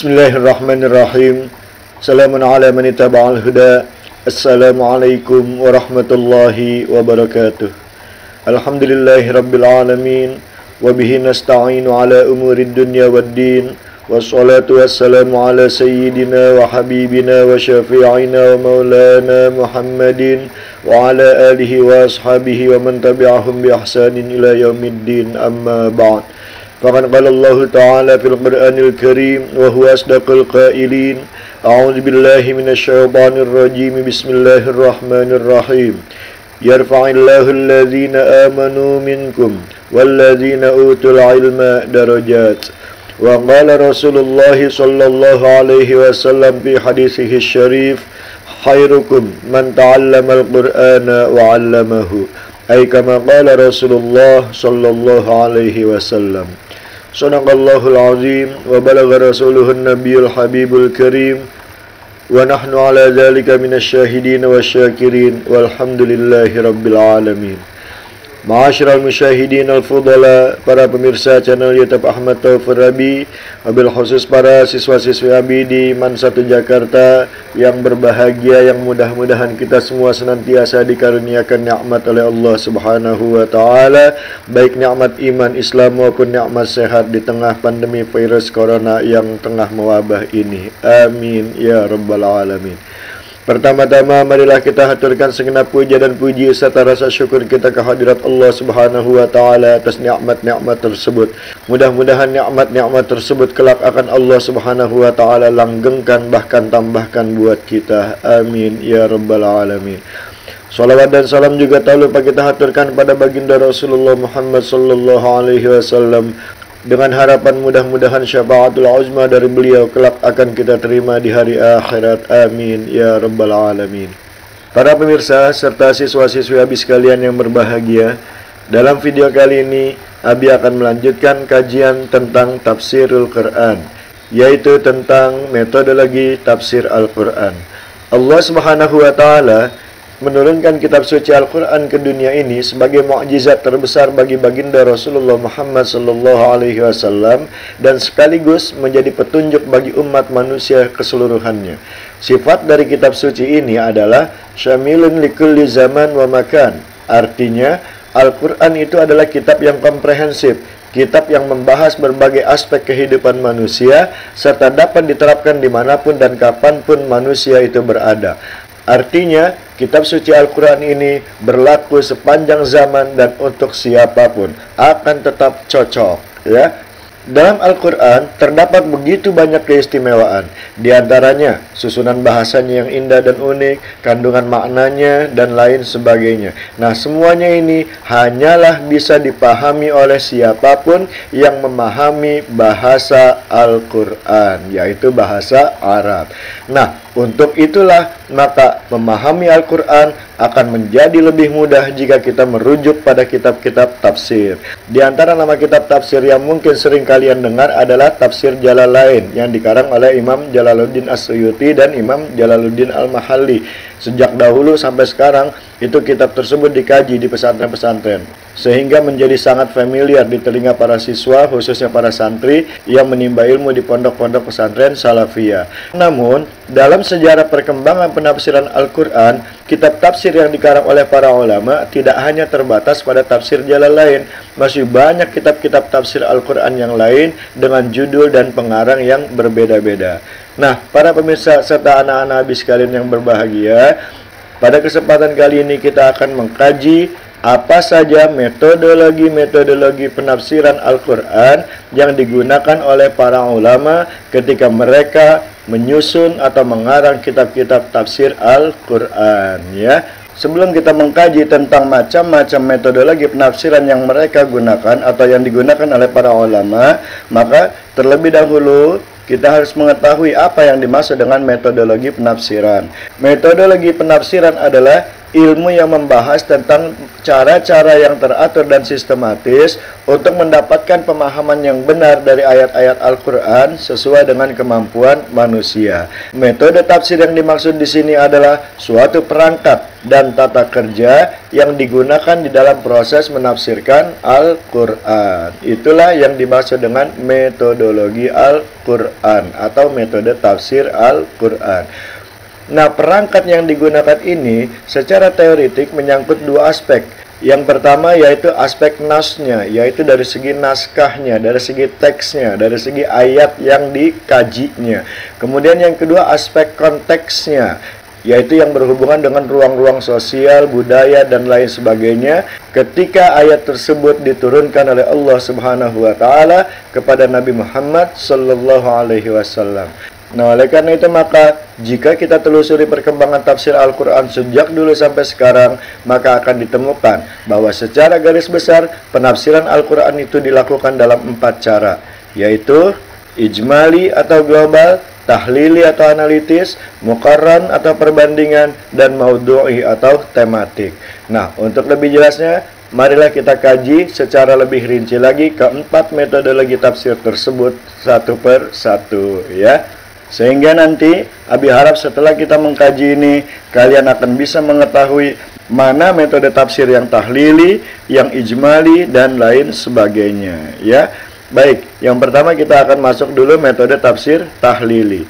Bismillahirrahmanirrahim. Salamun ala man ittaba'al huda. Assalamualaikum warahmatullahi wabarakatuh. Alhamdulillahi rabbil alamin. Wabihi nasta'inu ala umurid dunya waddin. Wassalatu wassalamu ala sayyidina wa habibina wa syafi'ina wa maulana Muhammadin wa ala alihi wa ashabihi wa man tabi'ahum bi ihsanin ila yaumiddin, amma ba'd. Faqad qala Allah Ta'ala fil Qur'anil Karim wa huwa asdaqul qailin. A'udzu billahi minasy syaithanir rajim. Bismillahirrahmanirrahim. Yarfa'illahu alladhina amanu minkum walladhina utul ilma darajat. Wa qala Rasulullah sallallahu alaihi wasallam fi hadithihi syarif, khairukum man ta'allama al-Qur'ana wa 'allamahu. Ay kama qala Rasulullah sallallahu alaihi wasallam. Sadaqallahul azim wa balagha rasuluhun nabiyul habibul karim wa nahnu ala dzalika minasyahidin wasyakirin walhamdulillahi rabbil alamin. Ma'asyiral musyahidin al-fudala, para pemirsa channel YouTube Ahmad Taufir Rabi, wabil khusus para siswa-siswi Abi di MAN 1 Jakarta yang berbahagia, yang mudah-mudahan kita semua senantiasa dikaruniakan nikmat oleh Allah Subhanahu wa taala, baik nikmat iman Islam maupun nikmat sehat di tengah pandemi virus corona yang tengah mewabah ini. Amin ya rabbal alamin. Pertama-tama marilah kita haturkan segenap puja dan puji serta rasa syukur kita kehadirat Allah Subhanahu wa taala atas nikmat-nikmat tersebut. Mudah-mudahan nikmat-nikmat tersebut kelak akan Allah Subhanahu wa taala langgengkan, bahkan tambahkan buat kita. Amin ya rabbal alamin. Salawat dan salam juga tak lupa kita haturkan pada baginda Rasulullah Muhammad sallallahu alaihi wasallam, dengan harapan mudah-mudahan syafaatul uzma dari beliau kelak akan kita terima di hari akhirat. Amin ya rabbal alamin. Para pemirsa serta siswa-siswi Abi sekalian yang berbahagia, dalam video kali ini Abi akan melanjutkan kajian tentang tafsirul Quran, yaitu tentang metodologi tafsir Al-Quran. Allah Subhanahu wa taala menurunkan kitab suci Al-Quran ke dunia ini sebagai mukjizat terbesar bagi baginda Rasulullah Muhammad sallallahu alaihi wasallam dan sekaligus menjadi petunjuk bagi umat manusia keseluruhannya. Sifat dari kitab suci ini adalah syamilun likulli zaman wa makan. Artinya, Al-Quran itu adalah kitab yang komprehensif, kitab yang membahas berbagai aspek kehidupan manusia serta dapat diterapkan dimanapun dan kapanpun manusia itu berada. Artinya, kitab suci Al-Quran ini berlaku sepanjang zaman dan untuk siapapun akan tetap cocok, ya. Dalam Al-Quran terdapat begitu banyak keistimewaan, di antaranya susunan bahasanya yang indah dan unik, kandungan maknanya, dan lain sebagainya. Nah, semuanya ini hanyalah bisa dipahami oleh siapapun yang memahami bahasa Al-Quran, yaitu bahasa Arab. Nah, untuk itulah maka memahami Al-Quran akan menjadi lebih mudah jika kita merujuk pada kitab-kitab tafsir. Di antara nama kitab tafsir yang mungkin sering kalian dengar adalah Tafsir Jalalain yang dikarang oleh Imam Jalaluddin As-Suyuti dan Imam Jalaluddin Al-Mahalli. Sejak dahulu sampai sekarang itu kitab tersebut dikaji di pesantren-pesantren, sehingga menjadi sangat familiar di telinga para siswa, khususnya para santri yang menimba ilmu di pondok-pondok pesantren Salafiyah. Namun, dalam sejarah perkembangan penafsiran Al-Quran, kitab tafsir yang dikarang oleh para ulama tidak hanya terbatas pada Tafsir Jalalain. Masih banyak kitab-kitab tafsir Al-Quran yang lain dengan judul dan pengarang yang berbeda-beda. Nah, para pemirsa serta anak-anak Abi sekalian yang berbahagia, pada kesempatan kali ini kita akan mengkaji apa saja metodologi penafsiran Al-Quran yang digunakan oleh para ulama ketika mereka menyusun atau mengarang kitab-kitab tafsir Al-Quran, ya. Sebelum kita mengkaji tentang macam-macam metodologi penafsiran yang mereka gunakan atau yang digunakan oleh para ulama, maka terlebih dahulu kita harus mengetahui apa yang dimaksud dengan metodologi penafsiran. Metodologi penafsiran adalah ilmu yang membahas tentang cara-cara yang teratur dan sistematis untuk mendapatkan pemahaman yang benar dari ayat-ayat Al-Quran sesuai dengan kemampuan manusia. Metode tafsir yang dimaksud di sini adalah suatu perangkat dan tata kerja yang digunakan di dalam proses menafsirkan Al-Quran. Itulah yang dimaksud dengan metodologi Al-Quran atau metode tafsir Al-Quran. Nah, perangkat yang digunakan ini secara teoretik menyangkut dua aspek. Yang pertama yaitu aspek nasnya, yaitu dari segi naskahnya, dari segi teksnya, dari segi ayat yang dikajinya. Kemudian yang kedua aspek konteksnya, yaitu yang berhubungan dengan ruang-ruang sosial, budaya, dan lain sebagainya ketika ayat tersebut diturunkan oleh Allah Subhanahu wa Ta'ala kepada Nabi Muhammad Sallallahu Alaihi Wasallam. Nah, oleh karena itu maka jika kita telusuri perkembangan tafsir Al-Quran sejak dulu sampai sekarang, maka akan ditemukan bahwa secara garis besar penafsiran Al-Quran itu dilakukan dalam 4 cara, yaitu ijmali atau global, tahlili atau analitis, muqarran atau perbandingan, dan maudhu'i atau tematik. Nah, untuk lebih jelasnya, marilah kita kaji secara lebih rinci lagi keempat metodologi tafsir tersebut satu per satu, ya. Sehingga nanti Abi harap setelah kita mengkaji ini, kalian akan bisa mengetahui mana metode tafsir yang tahlili, yang ijmali, dan lain sebagainya, ya. Baik, yang pertama kita akan masuk dulu metode tafsir tahlili.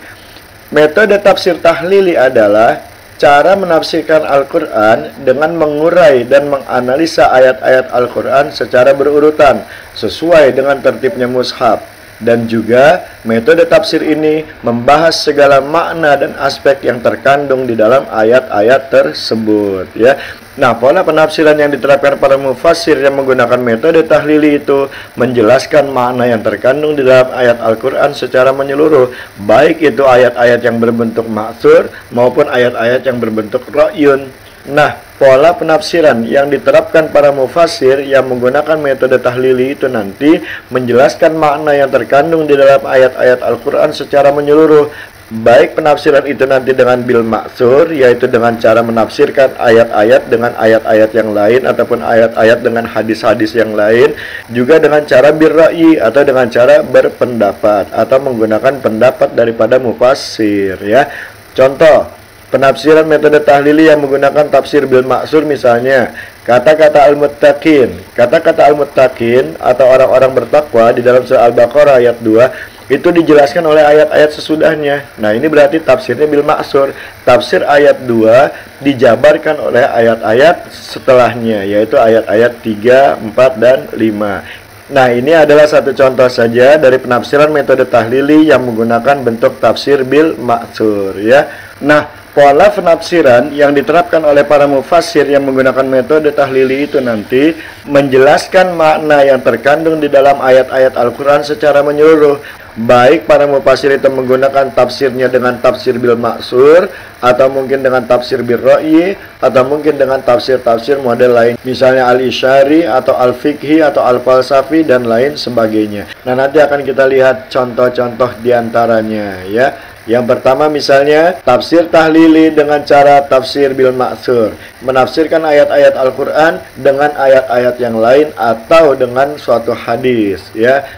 Metode tafsir tahlili adalah cara menafsirkan Al-Quran dengan mengurai dan menganalisa ayat-ayat Al-Quran secara berurutan sesuai dengan tertibnya mushaf. Dan juga metode tafsir ini membahas segala makna dan aspek yang terkandung di dalam ayat-ayat tersebut, ya. Nah, pola penafsiran yang diterapkan para mufassir yang menggunakan metode tahlili itu menjelaskan makna yang terkandung di dalam ayat Al-Quran secara menyeluruh, baik itu ayat-ayat yang berbentuk ma'thur maupun ayat-ayat yang berbentuk ra'yun. Nah, pola penafsiran yang diterapkan para mufassir yang menggunakan metode tahlili itu nanti menjelaskan makna yang terkandung di dalam ayat-ayat Al-Quran secara menyeluruh, baik penafsiran itu nanti dengan bil ma'thur, yaitu dengan cara menafsirkan ayat-ayat dengan ayat-ayat yang lain ataupun ayat-ayat dengan hadis-hadis yang lain, juga dengan cara bir ra'yi atau dengan cara berpendapat atau menggunakan pendapat daripada mufassir, ya. Contoh penafsiran metode tahlili yang menggunakan tafsir bil ma'thur, misalnya kata-kata al-muttaqin. Kata-kata al-muttaqin atau orang-orang bertakwa di dalam surah Al-Baqarah ayat 2 itu dijelaskan oleh ayat-ayat sesudahnya. Nah, ini berarti tafsirnya bil ma'thur. Tafsir ayat 2 dijabarkan oleh ayat-ayat setelahnya, yaitu ayat-ayat 3, 4, dan 5. Nah, ini adalah satu contoh saja dari penafsiran metode tahlili yang menggunakan bentuk tafsir bil ma'thur, ya. Nah, pola penafsiran yang diterapkan oleh para mufassir yang menggunakan metode tahlili itu nanti menjelaskan makna yang terkandung di dalam ayat-ayat Al-Quran secara menyeluruh, baik para mufassir itu menggunakan tafsirnya dengan tafsir bil ma'thur atau mungkin dengan tafsir bil ra'yi atau mungkin dengan tafsir-tafsir model lain, misalnya al-isyari atau al-fiqhi atau al-falsafi dan lain sebagainya. Nah, nanti akan kita lihat contoh-contoh diantaranya, ya. Yang pertama misalnya tafsir tahlili dengan cara tafsir bil ma'thur, menafsirkan ayat-ayat Al-Quran dengan ayat-ayat yang lain atau dengan suatu hadis, ya.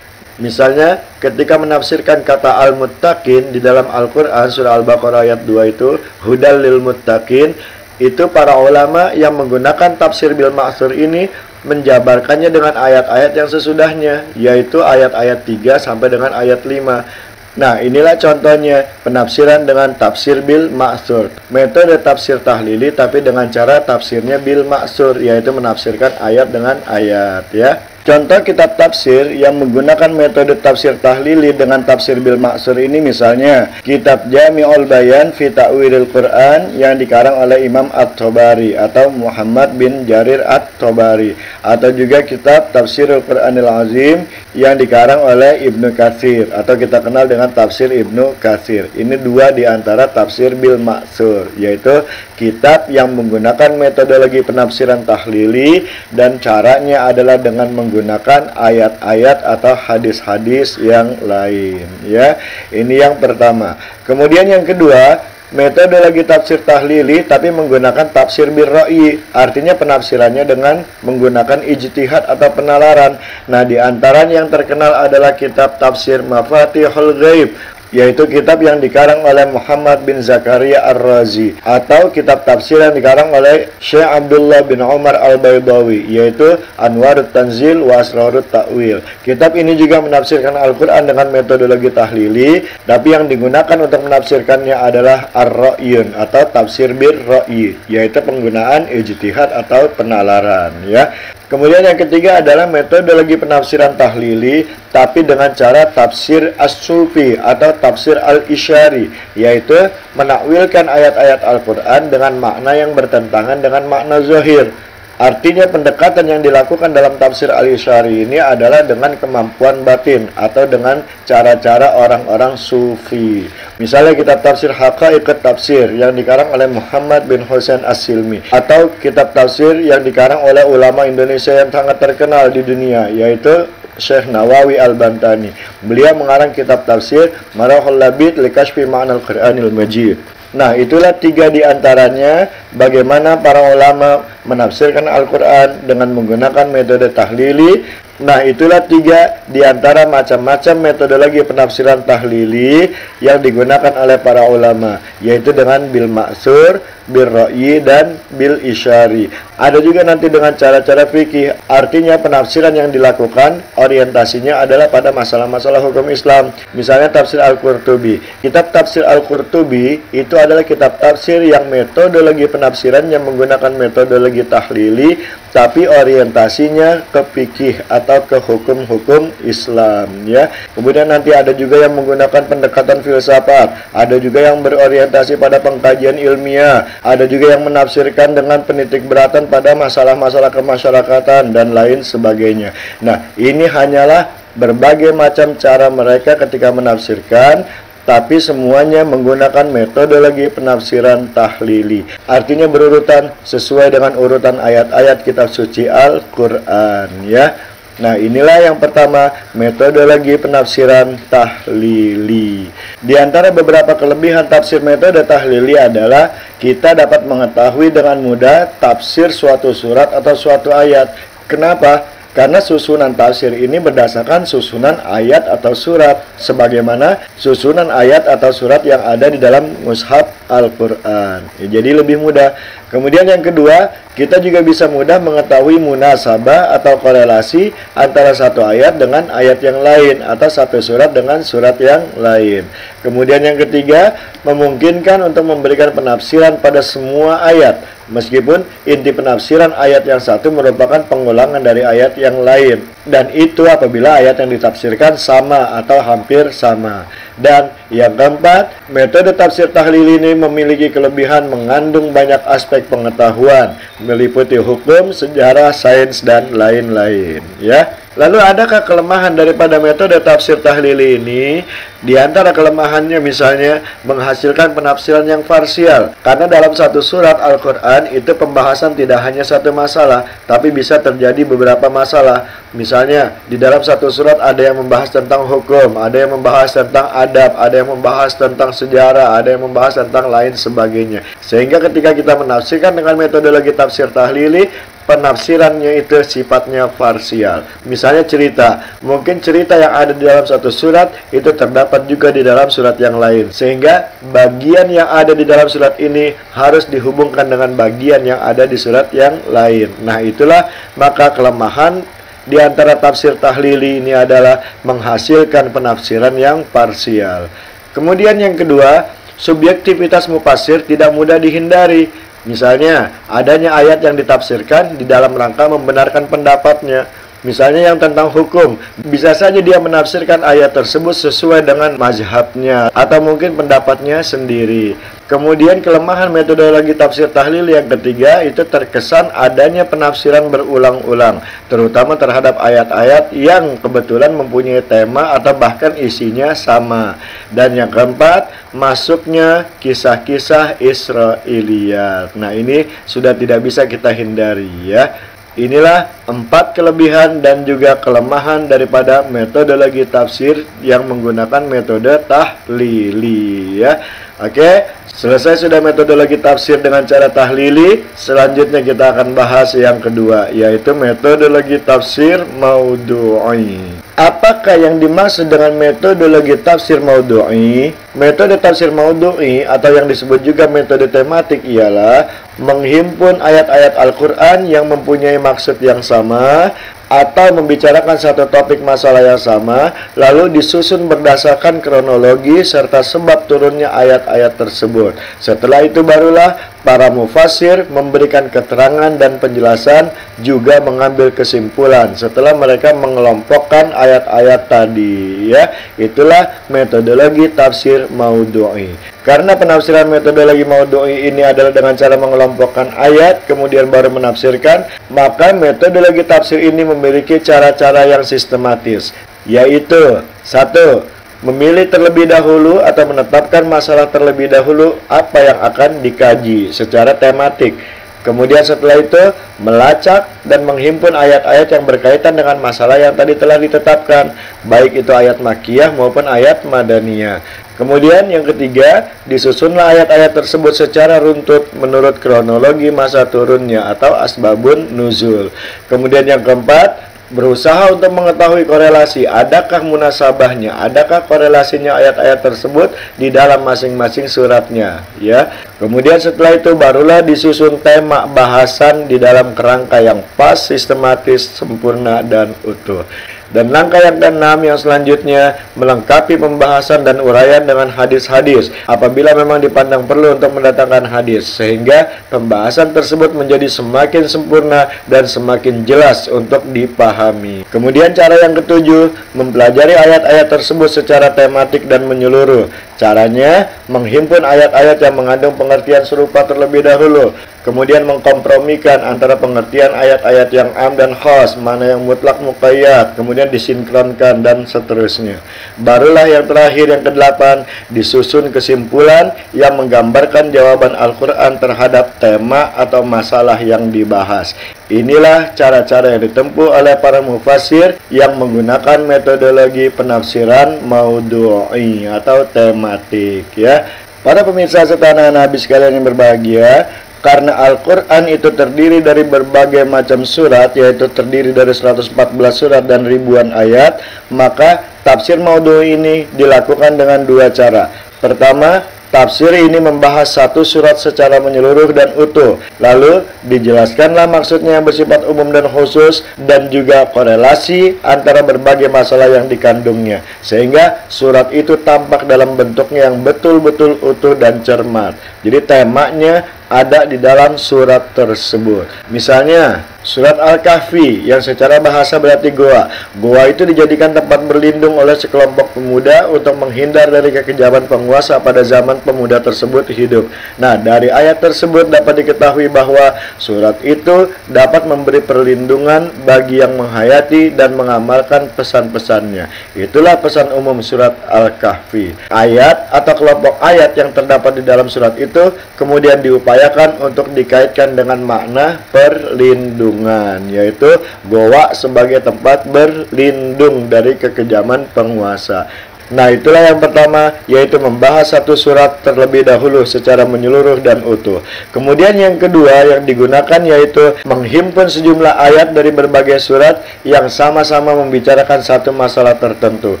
Misalnya ketika menafsirkan kata al-muttaqin di dalam Al-Quran surah Al-Baqarah ayat 2 itu hudal lil muttaqin, itu para ulama yang menggunakan tafsir bil ma'thur ini menjabarkannya dengan ayat-ayat yang sesudahnya, yaitu ayat-ayat 3 sampai dengan ayat 5. Nah, inilah contohnya penafsiran dengan tafsir bil ma'thur. Metode tafsir tahlili tapi dengan cara tafsirnya bil ma'thur, yaitu menafsirkan ayat dengan ayat, ya. Contoh kitab tafsir yang menggunakan metode tafsir tahlili dengan tafsir bil ma'thur ini misalnya kitab Jami'ul Bayan fi Ta'wilil Quran yang dikarang oleh Imam At-Tabari atau Muhammad bin Jarir At-Tabari, atau juga kitab Tafsirul Quranil Azim yang dikarang oleh Ibnu Katsir atau kita kenal dengan tafsir Ibnu Katsir. Ini dua di antara tafsir bil ma'thur, yaitu kitab yang menggunakan metodologi penafsiran tahlili dan caranya adalah dengan menggunakan ayat-ayat atau hadis-hadis yang lain, ya. Ini yang pertama. Kemudian yang kedua, metodologi tafsir tahlili tapi menggunakan tafsir bir ra'yi. Artinya penafsirannya dengan menggunakan ijtihad atau penalaran. Nah, di antara yang terkenal adalah kitab tafsir Mafatihul Ghaib, yaitu kitab yang dikarang oleh Muhammad bin Zakaria Ar-Razi, atau kitab tafsir yang dikarang oleh Syekh Abdullah bin Umar Al-Baydawi, yaitu Anwarut Tanzil wa Asrarut Ta'wil. Kitab ini juga menafsirkan Al-Quran dengan metodologi tahlili, tapi yang digunakan untuk menafsirkannya adalah Ar-Ra'yun atau tafsir bir ra'yi, yaitu penggunaan ijtihad atau penalaran, ya. Kemudian yang ketiga adalah metodologi penafsiran tahlili tapi dengan cara tafsir as-sufi atau tafsir al-isyari, yaitu menakwilkan ayat-ayat Al-Quran dengan makna yang bertentangan dengan makna zahir. Artinya pendekatan yang dilakukan dalam tafsir al-isyari ini adalah dengan kemampuan batin atau dengan cara-cara orang-orang sufi. Misalnya kitab tafsir Haqaiqut Tafsir yang dikarang oleh Muhammad bin Husain As-Silmi, atau kitab tafsir yang dikarang oleh ulama Indonesia yang sangat terkenal di dunia, yaitu Syekh Nawawi Al-Bantani. Beliau mengarang kitab tafsir Marahul Labid li Kashfi Ma'nal Qur'anil Majid. Nah, itulah tiga di antaranya bagaimana para ulama menafsirkan Al-Quran dengan menggunakan metode tahlili. Nah, itulah tiga di antara macam-macam metodologi penafsiran tahlili yang digunakan oleh para ulama, yaitu dengan bil ma'sur, bil ra'yi, dan bil isyari. Ada juga nanti dengan cara-cara fikih, artinya penafsiran yang dilakukan orientasinya adalah pada masalah-masalah hukum Islam. Misalnya tafsir Al-Qurtubi. Kitab tafsir Al-Qurtubi itu adalah kitab tafsir yang metodologi penafsirannya menggunakan metodologi tahlili, tapi orientasinya ke fikih atau ke hukum-hukum Islam, ya. Kemudian nanti ada juga yang menggunakan pendekatan filsafat, ada juga yang berorientasi pada pengkajian ilmiah, ada juga yang menafsirkan dengan penitikberatan pada masalah-masalah kemasyarakatan dan lain sebagainya. Nah, ini hanyalah berbagai macam cara mereka ketika menafsirkan, tapi semuanya menggunakan metodologi penafsiran tahlili. Artinya berurutan sesuai dengan urutan ayat-ayat kitab suci Al-Quran, ya. Nah, inilah yang pertama, metodologi penafsiran tahlili. Di antara beberapa kelebihan tafsir metode tahlili adalah kita dapat mengetahui dengan mudah tafsir suatu surat atau suatu ayat. Kenapa? Karena susunan tafsir ini berdasarkan susunan ayat atau surat, sebagaimana susunan ayat atau surat yang ada di dalam mushaf Al-Quran. Ya, jadi lebih mudah. Kemudian yang kedua, kita juga bisa mudah mengetahui munasabah atau korelasi antara satu ayat dengan ayat yang lain, atau satu surat dengan surat yang lain. Kemudian yang ketiga, memungkinkan untuk memberikan penafsiran pada semua ayat, meskipun inti penafsiran ayat yang satu merupakan pengulangan dari ayat yang lain, dan itu apabila ayat yang ditafsirkan sama atau hampir sama. Dan yang keempat, metode tafsir tahlil ini memiliki kelebihan mengandung banyak aspek pengetahuan, meliputi hukum, sejarah, sains, dan lain-lain, ya. Lalu adakah kelemahan daripada metode tafsir tahlili ini? Di antara kelemahannya misalnya menghasilkan penafsiran yang parsial. Karena dalam satu surat Al-Quran itu pembahasan tidak hanya satu masalah, tapi bisa terjadi beberapa masalah. Misalnya di dalam satu surat ada yang membahas tentang hukum, ada yang membahas tentang adab, ada yang membahas tentang sejarah, ada yang membahas tentang lain sebagainya. Sehingga ketika kita menafsirkan dengan metodologi tafsir tahlili, penafsirannya itu sifatnya parsial. Misalnya cerita, mungkin cerita yang ada di dalam satu surat itu terdapat juga di dalam surat yang lain, sehingga bagian yang ada di dalam surat ini harus dihubungkan dengan bagian yang ada di surat yang lain. Nah, itulah maka kelemahan di antara tafsir tahlili ini adalah menghasilkan penafsiran yang parsial. Kemudian yang kedua, subjektivitas mufassir tidak mudah dihindari. Misalnya, adanya ayat yang ditafsirkan di dalam rangka membenarkan pendapatnya. Misalnya yang tentang hukum, bisa saja dia menafsirkan ayat tersebut sesuai dengan mazhabnya atau mungkin pendapatnya sendiri. Kemudian kelemahan metodologi tafsir tahlil yang ketiga itu terkesan adanya penafsiran berulang-ulang, terutama terhadap ayat-ayat yang kebetulan mempunyai tema atau bahkan isinya sama. Dan yang keempat, masuknya kisah-kisah Israiliyat. Nah, ini sudah tidak bisa kita hindari, ya. Inilah 4 kelebihan dan juga kelemahan daripada metodologi tafsir yang menggunakan metode tahlili, ya. Oke, Selesai sudah metodologi tafsir dengan cara tahlili, selanjutnya kita akan bahas yang kedua, yaitu metodologi tafsir maudhu'i. Apakah yang dimaksud dengan metodologi tafsir maudhu'i? Metode tafsir maudhu'i atau yang disebut juga metode tematik ialah menghimpun ayat-ayat Al-Quran yang mempunyai maksud yang sama atau membicarakan satu topik masalah yang sama, lalu disusun berdasarkan kronologi serta sebab turunnya ayat-ayat tersebut. Setelah itu barulah para mufassir memberikan keterangan dan penjelasan, juga mengambil kesimpulan setelah mereka mengelompokkan ayat-ayat tadi, ya. Itulah metodologi tafsir maudhu'i. Karena penafsiran metodologi maudhu'i ini adalah dengan cara mengelompokkan ayat kemudian baru menafsirkan, maka metodologi tafsir ini memiliki cara-cara yang sistematis, yaitu 1. Memilih terlebih dahulu atau menetapkan masalah terlebih dahulu apa yang akan dikaji secara tematik. Kemudian setelah itu melacak dan menghimpun ayat-ayat yang berkaitan dengan masalah yang tadi telah ditetapkan, baik itu ayat makkiyah maupun ayat madaniyah. Kemudian yang ketiga, disusunlah ayat-ayat tersebut secara runtut menurut kronologi masa turunnya atau asbabun nuzul. Kemudian yang keempat, berusaha untuk mengetahui korelasi, adakah munasabahnya, adakah korelasinya ayat-ayat tersebut di dalam masing-masing suratnya, ya. Kemudian setelah itu barulah disusun tema bahasan di dalam kerangka yang pas, sistematis, sempurna, dan utuh. Dan langkah yang keenam yang selanjutnya melengkapi pembahasan dan uraian dengan hadis-hadis apabila memang dipandang perlu untuk mendatangkan hadis, sehingga pembahasan tersebut menjadi semakin sempurna dan semakin jelas untuk dipahami. Kemudian cara yang ketujuh, mempelajari ayat-ayat tersebut secara tematik dan menyeluruh. Caranya menghimpun ayat-ayat yang mengandung pengertian serupa terlebih dahulu, kemudian mengkompromikan antara pengertian ayat-ayat yang am dan khas, mana yang mutlak muqayyad, kemudian disinkronkan dan seterusnya. Barulah yang terakhir, yang kedelapan, disusun kesimpulan yang menggambarkan jawaban Al-Quran terhadap tema atau masalah yang dibahas. Inilah cara-cara yang ditempuh oleh para mufassir yang menggunakan metodologi penafsiran maudhu'i atau tematik, ya. Para pemirsa serta anak-anak Nabi sekalian yang berbahagia, karena Al-Quran itu terdiri dari berbagai macam surat, yaitu terdiri dari 114 surat dan ribuan ayat, maka tafsir maudhu'i ini dilakukan dengan dua cara. Pertama, tafsir ini membahas satu surat secara menyeluruh dan utuh, lalu dijelaskanlah maksudnya yang bersifat umum dan khusus, dan juga korelasi antara berbagai masalah yang dikandungnya, sehingga surat itu tampak dalam bentuknya yang betul-betul utuh dan cermat. Jadi temanya ada di dalam surat tersebut. Misalnya surat Al-Kahfi yang secara bahasa berarti goa. Goa itu dijadikan tempat berlindung oleh sekelompok pemuda untuk menghindar dari kekejaman penguasa pada zaman pemuda tersebut hidup. Nah, dari ayat tersebut dapat diketahui bahwa surat itu dapat memberi perlindungan bagi yang menghayati dan mengamalkan pesan-pesannya. Itulah pesan umum surat Al-Kahfi. Ayat atau kelompok ayat yang terdapat di dalam surat itu kemudian diupayakan untuk dikaitkan dengan makna perlindungan, yaitu goa sebagai tempat berlindung dari kekejaman penguasa. Nah, itulah yang pertama, yaitu membahas satu surat terlebih dahulu secara menyeluruh dan utuh. Kemudian yang kedua yang digunakan yaitu menghimpun sejumlah ayat dari berbagai surat yang sama-sama membicarakan satu masalah tertentu.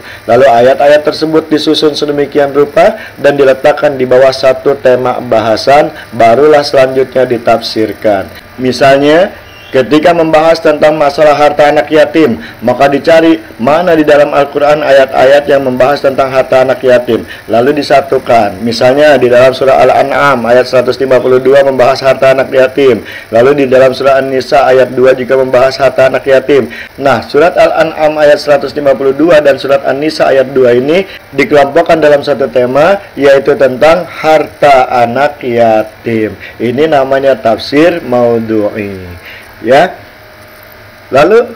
Lalu ayat-ayat tersebut disusun sedemikian rupa dan diletakkan di bawah satu tema bahasan, barulah selanjutnya ditafsirkan. Misalnya, ketika membahas tentang masalah harta anak yatim, maka dicari mana di dalam Al-Quran ayat-ayat yang membahas tentang harta anak yatim, lalu disatukan. Misalnya di dalam surah Al-An'am ayat 152 membahas harta anak yatim, lalu di dalam surah An-Nisa ayat 2 juga membahas harta anak yatim. Nah, surat Al-An'am ayat 152 dan surat An-Nisa ayat 2 ini dikelompokkan dalam satu tema, yaitu tentang harta anak yatim. Ini namanya tafsir maudhu'i. Ya, lalu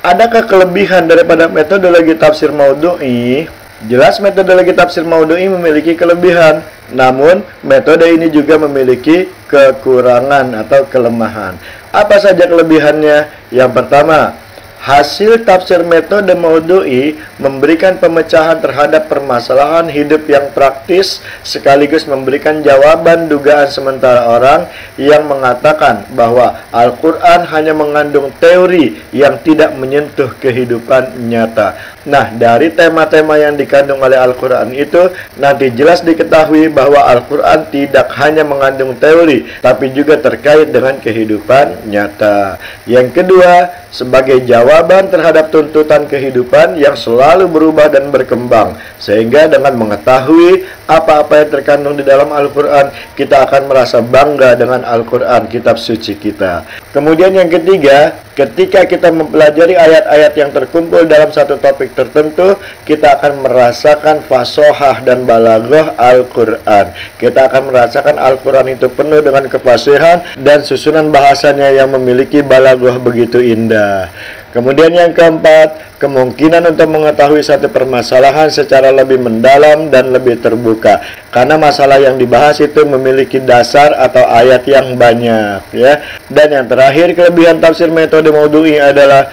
adakah kelebihan daripada metodologi tafsir maudhu'i? Jelas metodologi tafsir maudhu'i memiliki kelebihan, namun metode ini juga memiliki kekurangan atau kelemahan. Apa saja kelebihannya? Yang pertama, Hasil tafsir metode maudhu'i memberikan pemecahan terhadap permasalahan hidup yang praktis, sekaligus memberikan jawaban dugaan sementara orang yang mengatakan bahwa Al-Quran hanya mengandung teori yang tidak menyentuh kehidupan nyata. Nah, dari tema-tema yang dikandung oleh Al-Quran itu, nanti jelas diketahui bahwa Al-Quran tidak hanya mengandung teori, tapi juga terkait dengan kehidupan nyata. Yang kedua, sebagai jawaban terhadap tuntutan kehidupan yang selalu berubah dan berkembang, sehingga dengan mengetahui apa-apa yang terkandung di dalam Al-Quran, kita akan merasa bangga dengan Al-Quran, kitab suci kita. Kemudian yang ketiga, ketika kita mempelajari ayat-ayat yang terkumpul dalam satu topik tertentu, kita akan merasakan fasohah dan balaghah Al-Quran. Kita akan merasakan Al-Quran itu penuh dengan kefasihan dan susunan bahasanya yang memiliki balaghah begitu indah. Kemudian yang keempat, kemungkinan untuk mengetahui satu permasalahan secara lebih mendalam dan lebih terbuka, karena masalah yang dibahas itu memiliki dasar atau ayat yang banyak, ya. Dan yang terakhir, kelebihan tafsir metode maudhu'i adalah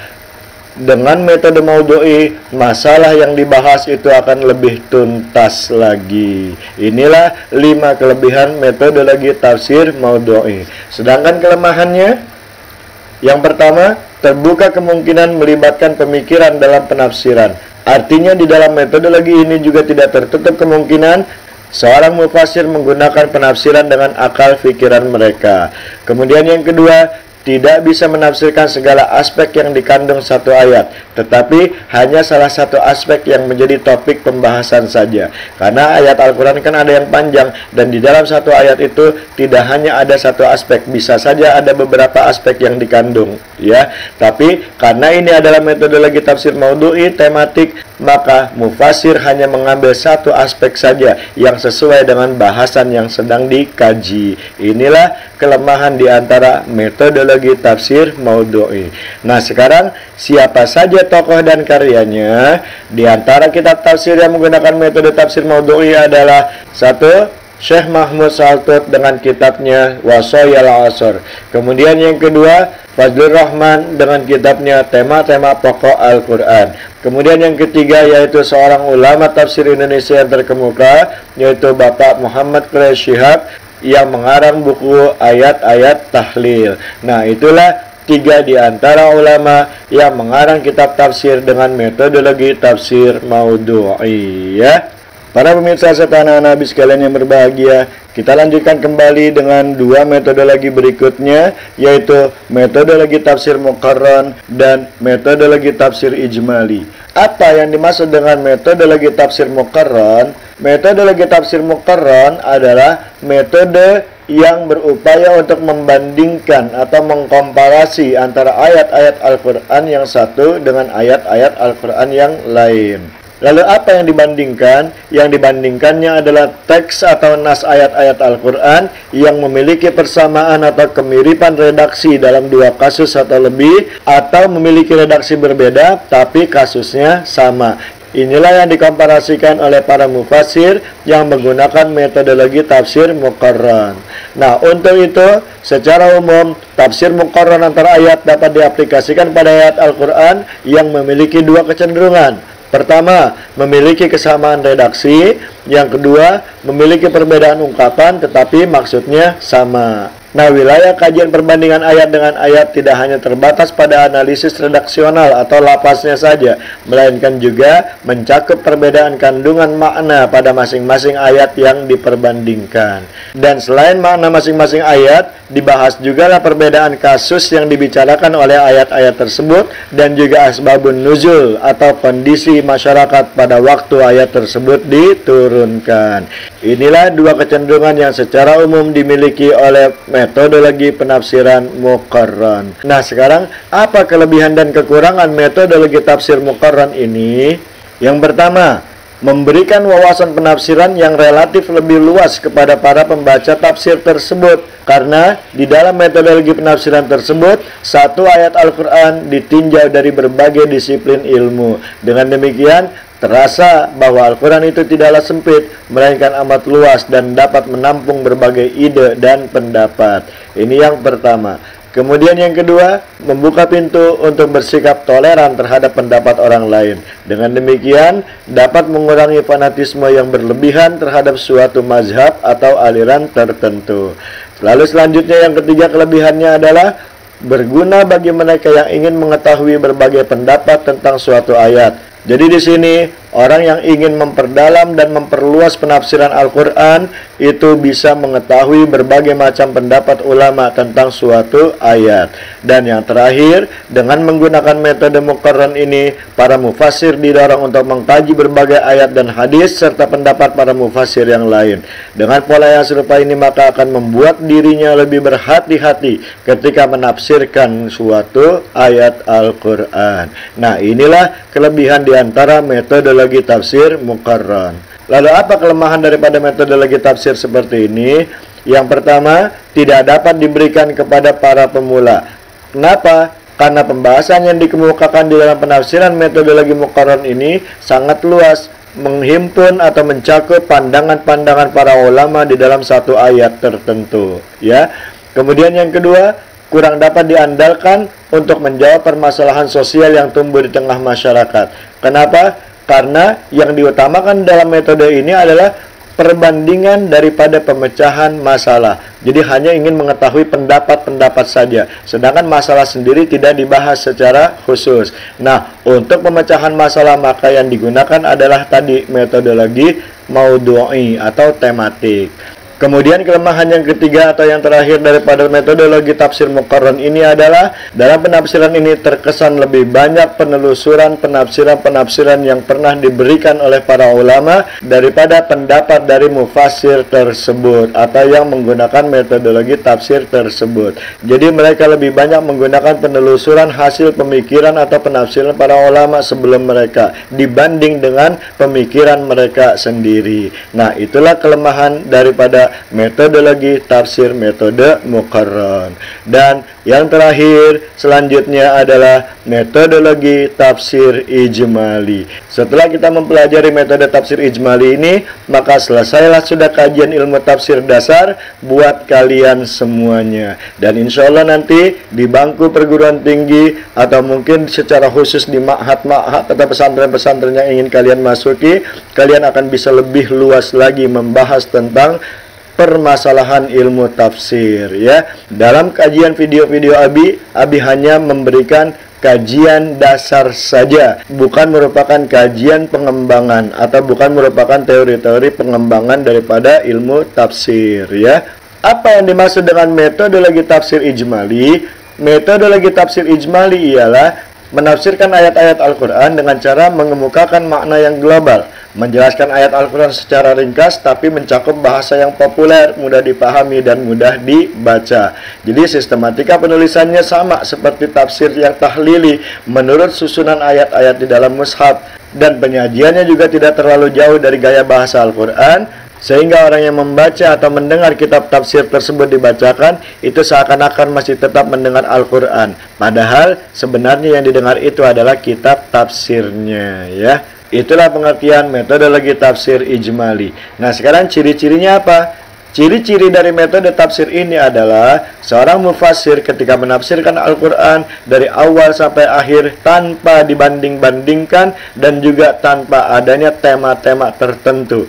dengan metode maudhu'i, masalah yang dibahas itu akan lebih tuntas lagi. Inilah 5 kelebihan metodologi tafsir maudhu'i. Sedangkan kelemahannya, yang pertama, terbuka kemungkinan melibatkan pemikiran dalam penafsiran. Artinya di dalam metodologi ini juga tidak tertutup kemungkinan seorang mufasir menggunakan penafsiran dengan akal pikiran mereka. Kemudian yang kedua, tidak bisa menafsirkan segala aspek yang dikandung satu ayat, tetapi hanya salah satu aspek yang menjadi topik pembahasan saja. Karena ayat Al-Quran kan ada yang panjang, dan di dalam satu ayat itu tidak hanya ada satu aspek, bisa saja ada beberapa aspek yang dikandung, ya. Tapi karena ini adalah metodologi tafsir maudhu'i tematik, maka mufasir hanya mengambil satu aspek saja yang sesuai dengan bahasan yang sedang dikaji. Inilah kelemahan di antara metodologi tafsir maudhu'i. Nah, sekarang siapa saja tokoh dan karyanya? Di antara kitab tafsir yang menggunakan metode tafsir maudhu'i adalah satu, Syekh Mahmud Saltut dengan kitabnya Wasayal Asr. Kemudian yang kedua, Fazlur Rahman dengan kitabnya Tema-tema Pokok Al-Quran. Kemudian yang ketiga yaitu seorang ulama tafsir Indonesia yang terkemuka, yaitu Bapak Muhammad Quraish Shihab, yang mengarang buku ayat-ayat tahlil. Nah, itulah 3 di antara ulama yang mengarang kitab tafsir dengan metodologi tafsir maudhu'i, ya. Para pemirsa serta anak-anak sekalian yang berbahagia, kita lanjutkan kembali dengan 2 metodologi berikutnya, yaitu metodologi tafsir muqarran dan metodologi tafsir ijmali. Apa yang dimaksud dengan metodologi tafsir muqarran? Metodologi tafsir muqarran adalah metode yang berupaya untuk membandingkan atau mengkomparasi antara ayat-ayat Al-Quran yang satu dengan ayat-ayat Al-Quran yang lain. Lalu apa yang dibandingkan? Yang dibandingkannya adalah teks atau nas ayat-ayat Al-Quran yang memiliki persamaan atau kemiripan redaksi dalam 2 kasus atau lebih, atau memiliki redaksi berbeda tapi kasusnya sama. Inilah yang dikomparasikan oleh para mufasir yang menggunakan metodologi tafsir muqarran. Nah, untuk itu, secara umum, tafsir muqarran antara ayat dapat diaplikasikan pada ayat Al-Quran yang memiliki 2 kecenderungan. Pertama, memiliki kesamaan redaksi. Yang kedua, memiliki perbedaan ungkapan tetapi maksudnya sama. Nah, wilayah kajian perbandingan ayat dengan ayat tidak hanya terbatas pada analisis redaksional atau lafaznya saja, melainkan juga mencakup perbedaan kandungan makna pada masing-masing ayat yang diperbandingkan. Dan selain makna masing-masing ayat, dibahas juga lah perbedaan kasus yang dibicarakan oleh ayat-ayat tersebut, dan juga asbabun nuzul atau kondisi masyarakat pada waktu ayat tersebut diturunkan. Inilah 2 kecenderungan yang secara umum dimiliki oleh metodologi penafsiran muqarran. Nah, sekarang apa kelebihan dan kekurangan metodologi tafsir muqarran ini? Yang pertama, memberikan wawasan penafsiran yang relatif lebih luas kepada para pembaca tafsir tersebut, karena di dalam metodologi penafsiran tersebut, satu ayat Al-Quran ditinjau dari berbagai disiplin ilmu. Dengan demikian, terasa bahwa Al-Quran itu tidaklah sempit, melainkan amat luas dan dapat menampung berbagai ide dan pendapat. Ini yang pertama. Kemudian yang kedua, membuka pintu untuk bersikap toleran terhadap pendapat orang lain. Dengan demikian, dapat mengurangi fanatisme yang berlebihan terhadap suatu mazhab atau aliran tertentu. Lalu selanjutnya yang ketiga kelebihannya adalah berguna bagi mereka yang ingin mengetahui berbagai pendapat tentang suatu ayat. Jadi di sini orang yang ingin memperdalam dan memperluas penafsiran Al-Quran itu bisa mengetahui berbagai macam pendapat ulama tentang suatu ayat. Dan yang terakhir, dengan menggunakan metode muqarran ini, para mufassir didorong untuk mengkaji berbagai ayat dan hadis serta pendapat para mufassir yang lain. Dengan pola yang serupa ini maka akan membuat dirinya lebih berhati-hati ketika menafsirkan suatu ayat Al-Quran. Nah, inilah kelebihan di antara metodologi tafsir muqarran. Lalu apa kelemahan daripada metodologi tafsir seperti ini? Yang pertama, tidak dapat diberikan kepada para pemula. Kenapa? Karena pembahasan yang dikemukakan di dalam penafsiran metodologi muqarran ini sangat luas, menghimpun atau mencakup pandangan-pandangan para ulama di dalam satu ayat tertentu, ya. Kemudian yang kedua, kurang dapat diandalkan untuk menjawab permasalahan sosial yang tumbuh di tengah masyarakat. Kenapa? Karena yang diutamakan dalam metode ini adalah perbandingan daripada pemecahan masalah. Jadi hanya ingin mengetahui pendapat-pendapat saja, sedangkan masalah sendiri tidak dibahas secara khusus. Nah, untuk pemecahan masalah maka yang digunakan adalah tadi metodologi maudhu'i atau tematik. Kemudian kelemahan yang ketiga atau yang terakhir daripada metodologi tafsir muqarran ini adalah dalam penafsiran ini terkesan lebih banyak penelusuran penafsiran yang pernah diberikan oleh para ulama daripada pendapat dari mufassir tersebut atau yang menggunakan metodologi tafsir tersebut. Jadi mereka lebih banyak menggunakan penelusuran hasil pemikiran atau penafsiran para ulama sebelum mereka dibanding dengan pemikiran mereka sendiri. Nah, itulah kelemahan daripada metodologi tafsir metode muqarran. Dan yang terakhir selanjutnya adalah metodologi tafsir ijmali. Setelah kita mempelajari metode tafsir ijmali ini, maka selesailah sudah kajian ilmu tafsir dasar buat kalian semuanya. Dan insya Allah nanti di bangku perguruan tinggi atau mungkin secara khusus di ma'had-ma'had atau pesantren-pesantren yang ingin kalian masuki, kalian akan bisa lebih luas lagi membahas tentang permasalahan ilmu tafsir, ya. Dalam kajian video-video Abi hanya memberikan kajian dasar saja, bukan merupakan kajian pengembangan atau bukan merupakan teori-teori pengembangan daripada ilmu tafsir, ya. Apa yang dimaksud dengan metodologi tafsir ijmali? Metodologi tafsir ijmali ialah menafsirkan ayat-ayat Al-Quran dengan cara mengemukakan makna yang global, menjelaskan ayat Al-Quran secara ringkas tapi mencakup bahasa yang populer, mudah dipahami dan mudah dibaca. Jadi sistematika penulisannya sama seperti tafsir yang tahlili menurut susunan ayat-ayat di dalam mushaf, dan penyajiannya juga tidak terlalu jauh dari gaya bahasa Al-Quran, sehingga orang yang membaca atau mendengar kitab tafsir tersebut dibacakan itu seakan-akan masih tetap mendengar Al-Quran, padahal sebenarnya yang didengar itu adalah kitab tafsirnya, ya. Itulah pengertian metodologi tafsir ijmali. Nah, sekarang ciri-cirinya apa? Ciri-ciri dari metode tafsir ini adalah seorang mufassir ketika menafsirkan Al-Quran dari awal sampai akhir tanpa dibanding-bandingkan dan juga tanpa adanya tema-tema tertentu.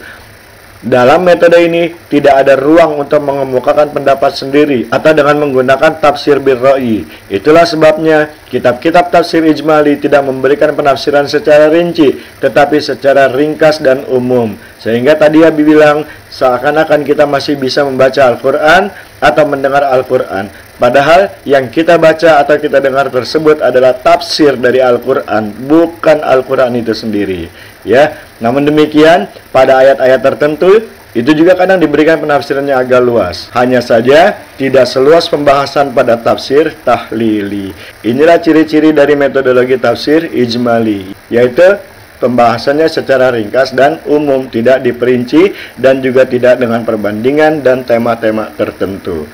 Dalam metode ini tidak ada ruang untuk mengemukakan pendapat sendiri atau dengan menggunakan tafsir birra'i. Itulah sebabnya kitab-kitab tafsir ijmali tidak memberikan penafsiran secara rinci, tetapi secara ringkas dan umum. Sehingga tadi Abi bilang seakan-akan kita masih bisa membaca Al-Quran atau mendengar Al-Quran, padahal yang kita baca atau kita dengar tersebut adalah tafsir dari Al-Quran, bukan Al-Quran itu sendiri, ya. Namun demikian, pada ayat-ayat tertentu itu juga kadang diberikan penafsirannya agak luas. Hanya saja tidak seluas pembahasan pada tafsir tahlili. Inilah ciri-ciri dari metodologi tafsir ijmali, yaitu pembahasannya secara ringkas dan umum, tidak diperinci dan juga tidak dengan perbandingan dan tema-tema tertentu.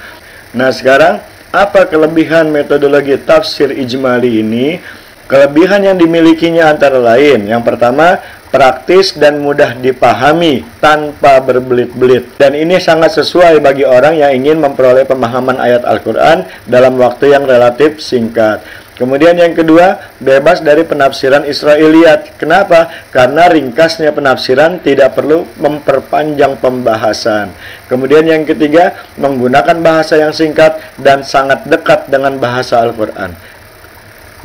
Nah, sekarang apa kelebihan metodologi tafsir ijmali ini? Kelebihan yang dimilikinya antara lain, yang pertama, praktis dan mudah dipahami tanpa berbelit-belit. Dan ini sangat sesuai bagi orang yang ingin memperoleh pemahaman ayat Al-Quran dalam waktu yang relatif singkat. Kemudian yang kedua, bebas dari penafsiran Israiliyat. Kenapa? Karena ringkasnya penafsiran tidak perlu memperpanjang pembahasan. Kemudian yang ketiga, menggunakan bahasa yang singkat dan sangat dekat dengan bahasa Al-Quran.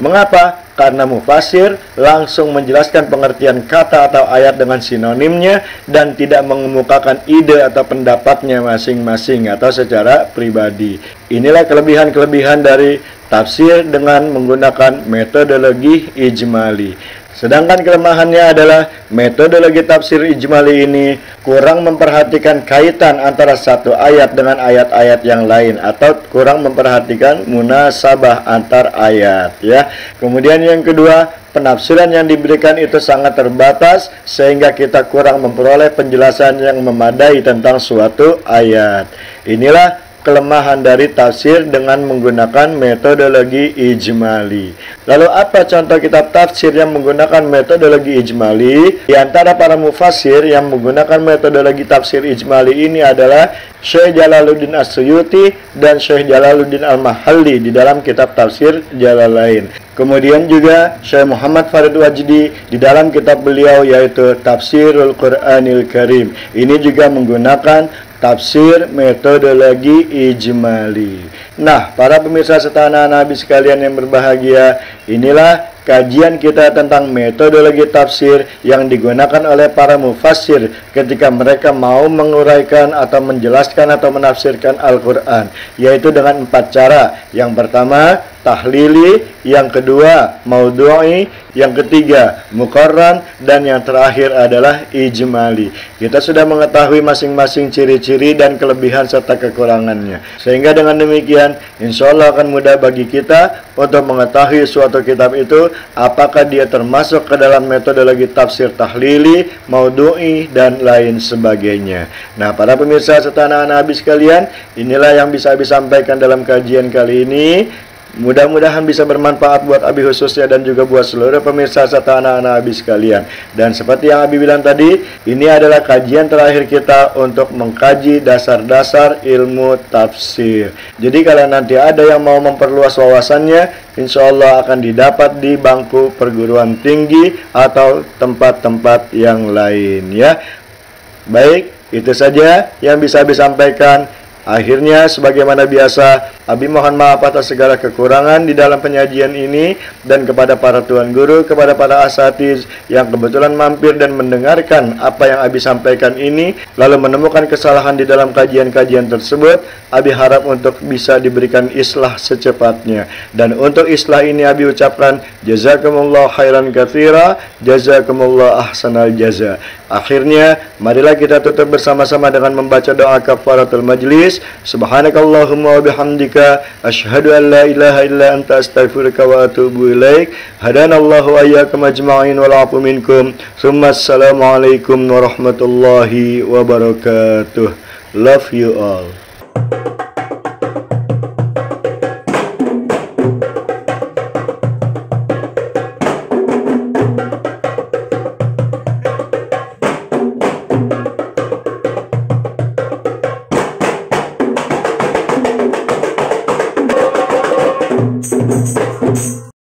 Mengapa? Karena mufasir langsung menjelaskan pengertian kata atau ayat dengan sinonimnya dan tidak mengemukakan ide atau pendapatnya masing-masing atau secara pribadi. Inilah kelebihan-kelebihan dari tafsir dengan menggunakan metodologi ijmali. Sedangkan kelemahannya adalah metodologi tafsir ijmali ini kurang memperhatikan kaitan antara satu ayat dengan ayat-ayat yang lain atau kurang memperhatikan munasabah antar ayat, ya. Kemudian yang kedua, penafsiran yang diberikan itu sangat terbatas sehingga kita kurang memperoleh penjelasan yang memadai tentang suatu ayat. Inilah kelemahan dari tafsir dengan menggunakan metodologi ijmali. Lalu apa contoh kitab tafsir yang menggunakan metodologi ijmali? Di antara para mufassir yang menggunakan metodologi tafsir ijmali ini adalah Syekh Jalaluddin As-Suyuti dan Syekh Jalaluddin Al-Mahalli di dalam kitab tafsir Jalalain. Kemudian juga Syekh Muhammad Farid Wajdi di dalam kitab beliau yaitu Tafsirul Quranil Karim. Ini juga menggunakan tafsir metodologi ijmali. Nah, para pemirsa serta anak-anak Nabi sekalian yang berbahagia, inilah kajian kita tentang metodologi tafsir yang digunakan oleh para mufassir ketika mereka mau menguraikan atau menjelaskan atau menafsirkan Al-Quran, yaitu dengan 4 cara. Yang pertama, tahlili, yang kedua, maudhu'i, yang ketiga, muqarran, dan yang terakhir adalah ijmali. Kita sudah mengetahui masing-masing ciri-ciri dan kelebihan serta kekurangannya. Sehingga dengan demikian, insya Allah akan mudah bagi kita untuk mengetahui suatu kitab itu apakah dia termasuk ke dalam metodologi tafsir tahlili, maudhu'i, dan lain sebagainya. Nah, para pemirsa serta anak-anak Nabi sekalian, inilah yang bisa Abi sampaikan dalam kajian kali ini. Mudah-mudahan bisa bermanfaat buat Abi khususnya dan juga buat seluruh pemirsa serta anak-anak Abi sekalian. Dan seperti yang Abi bilang tadi, ini adalah kajian terakhir kita untuk mengkaji dasar-dasar ilmu tafsir. Jadi kalau nanti ada yang mau memperluas wawasannya, insya Allah akan didapat di bangku perguruan tinggi atau tempat-tempat yang lain, ya. Baik, itu saja yang bisa Abi sampaikan. Akhirnya, sebagaimana biasa, Abi mohon maaf atas segala kekurangan di dalam penyajian ini, dan kepada para tuan guru, kepada para asatiz yang kebetulan mampir dan mendengarkan apa yang Abi sampaikan ini, lalu menemukan kesalahan di dalam kajian-kajian tersebut, Abi harap untuk bisa diberikan islah secepatnya. Dan untuk islah ini Abi ucapkan, jazakumullah khairan katsira, jazakumullah ahsanal jaza. Akhirnya, marilah kita tutup bersama-sama dengan membaca doa kafaratul majlis. Subhanakallahumma wa bihamdika asyhadu an la ilaha illa anta astaghfiruka wa atubu ilaik. Hadanallahu wa iyyakum ajma'in wal 'afu minkum. Tsumma assalamualaikum warahmatullahi wabarakatuh. Love you all.